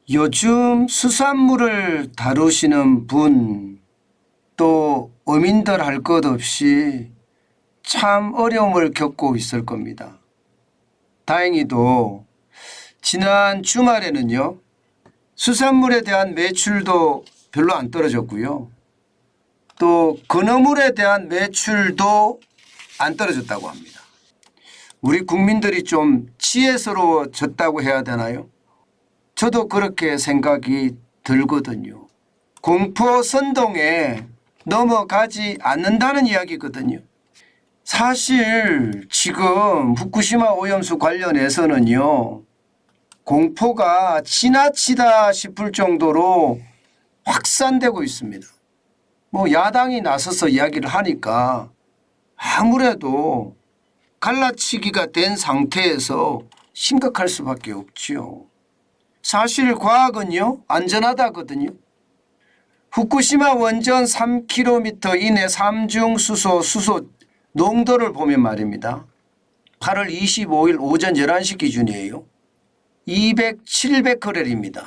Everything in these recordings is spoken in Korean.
요즘 수산물을 다루시는 분, 또 어민들 할 것 없이 참 어려움을 겪고 있을 겁니다. 다행히도 지난 주말에는요, 수산물에 대한 매출도 별로 안 떨어졌고요. 또 건어물에 대한 매출도 안 떨어졌다고 합니다. 우리 국민들이 좀 지혜스러워졌다고 해야 되나요? 저도 그렇게 생각이 들거든요. 공포 선동에 넘어가지 않는다는 이야기거든요. 사실 지금 후쿠시마 오염수 관련해서는요, 공포가 지나치다 싶을 정도로 확산되고 있습니다. 야당이 나서서 이야기를 하니까 아무래도 갈라치기가 된 상태에서 심각할 수밖에 없지요. 사실 과학은요, 안전하다거든요. 후쿠시마 원전 3km 이내 삼중수소 수소 농도를 보면 말입니다. 8월 25일 오전 11시 기준이에요. 700베크렐입니다.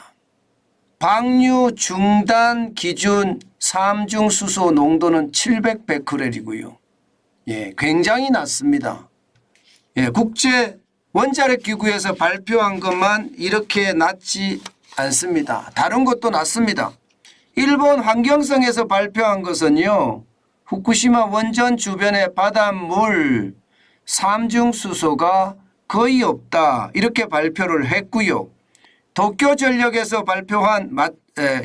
방류 중단 기준 삼중수소 농도는 700베크렐이고요. 굉장히 낮습니다. 국제 원자력 기구에서 발표한 것만 이렇게 낮지 않습니다. 다른 것도 낮습니다. 일본 환경성에서 발표한 것은요, 후쿠시마 원전 주변의 바닷물 삼중수소가 거의 없다 이렇게 발표를 했고요. 도쿄전력에서 발표한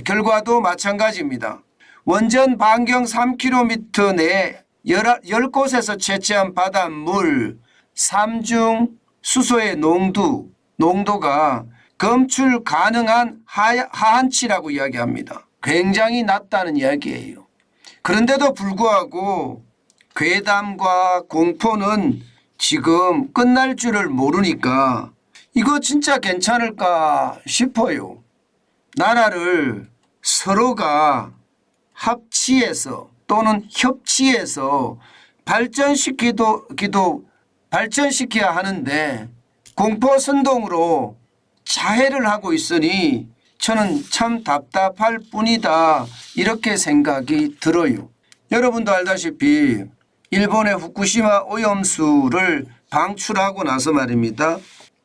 결과도 마찬가지입니다. 원전 반경 3km 내 10곳에서 채취한 바닷물 삼중수소의 농도가 검출 가능한 하한치라고 이야기합니다. 굉장히 낮다는 이야기예요. 그런데도 불구하고 괴담과 공포는 지금 끝날 줄을 모르니까 이거 진짜 괜찮을까 싶어요. 나라를 서로가 합치해서 또는 협치해서 발전시켜야 하는데 공포 선동으로 자해를 하고 있으니 저는 참 답답할 뿐이다 이렇게 생각이 들어요. 여러분도 알다시피 일본의 후쿠시마 오염수를 방출하고 나서 말입니다.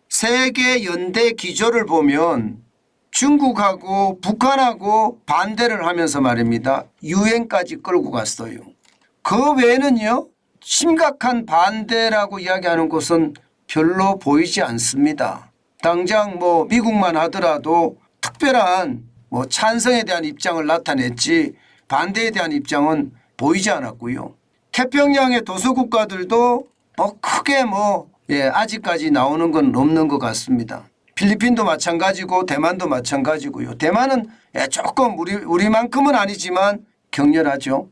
세계 연대 기조를 보면 중국하고 북한하고 반대를 하면서 말입니다. 유엔까지 끌고 갔어요. 그 외에는요, 심각한 반대라고 이야기하는 곳은 별로 보이지 않습니다. 당장 미국만 하더라도 특별한 찬성에 대한 입장을 나타냈지 반대에 대한 입장은 보이지 않았고요. 태평양의 도서국가들도 크게 아직까지 나오는 건 없는 것 같습니다. 필리핀도 마찬가지고 대만도 마찬가지고요. 대만은 조금 우리만큼은 아니지만 격렬하죠.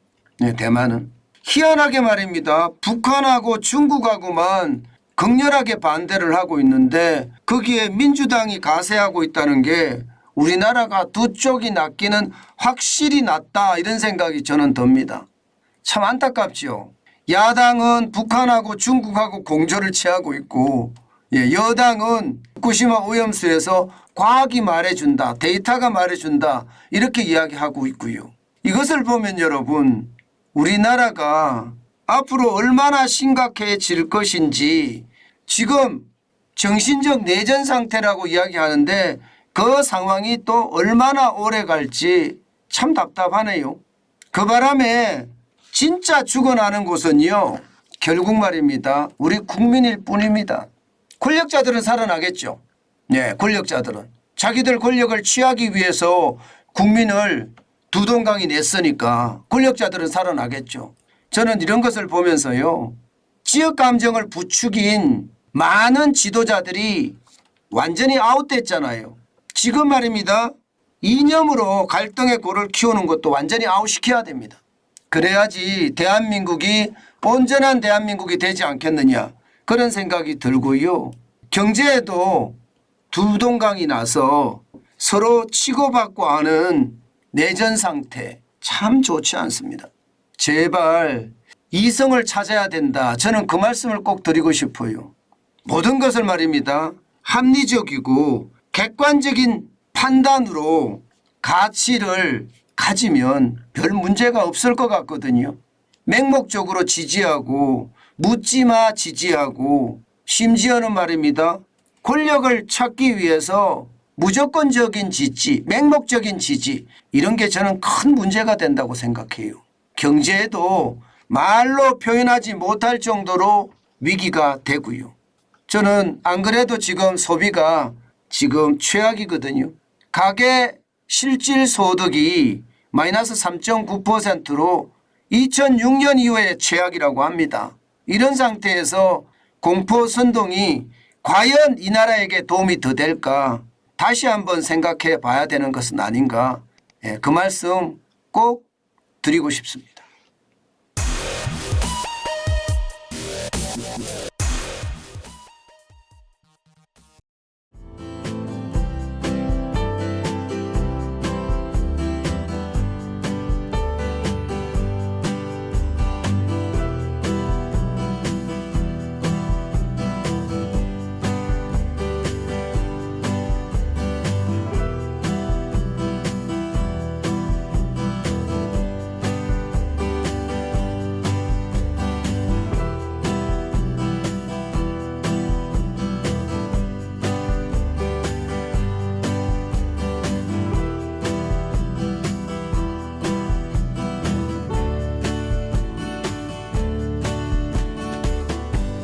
대만은. 희한하게 말입니다. 북한하고 중국하고만 극렬하게 반대를 하고 있는데 거기에 민주당이 가세하고 있다는 게 우리나라가 두 쪽이 낫기는 확실히 낫다 이런 생각이 저는 듭니다. 참 안타깝지요. 야당은 북한하고 중국하고 공조를 취하고 있고 여당은 후쿠시마 오염수에서 과학이 말해준다, 데이터가 말해준다 이렇게 이야기하고 있고요. 이것을 보면 여러분 우리나라가 앞으로 얼마나 심각해질 것인지 지금 정신적 내전 상태라고 이야기하는데 그 상황이 또 얼마나 오래 갈지 참 답답하네요. 그 바람에 진짜 죽어나는 곳은요 결국 말입니다. 우리 국민일 뿐입니다. 권력자들은 살아나겠죠. 권력자들은. 자기들 권력을 취하기 위해서 국민을 두동강이 냈으니까 권력자들은 살아나겠죠. 저는 이런 것을 보면서요. 지역 감정을 부추긴 많은 지도자들이 완전히 아웃됐잖아요. 지금 말입니다. 이념으로 갈등의 골을 키우는 것도 완전히 아웃시켜야 됩니다. 그래야지 대한민국이 온전한 대한민국이 되지 않겠느냐 그런 생각이 들고요. 경제에도 두동강이 나서 서로 치고받고 하는 내전 상태 참 좋지 않습니다. 제발 이성을 찾아야 된다. 저는 그 말씀을 꼭 드리고 싶어요. 모든 것을 말입니다. 합리적이고 객관적인 판단으로 가치를 가지면 별 문제가 없을 것 같거든요. 맹목적으로 지지하고 묻지마 지지하고 심지어는 말입니다. 권력을 찾기 위해서 무조건적인 지지, 맹목적인 지지 이런 게 저는 큰 문제가 된다고 생각해요. 경제에도 말로 표현하지 못할 정도로 위기가 되고요. 저는 안 그래도 지금 소비가 지금 최악이거든요. 가계 실질 소득이 마이너스 3.9%로 2006년 이후에 최악이라고 합니다. 이런 상태에서 공포 선동이 과연 이 나라에게 도움이 더 될까 다시 한번 생각해 봐야 되는 것은 아닌가 그 말씀 꼭 드리고 싶습니다.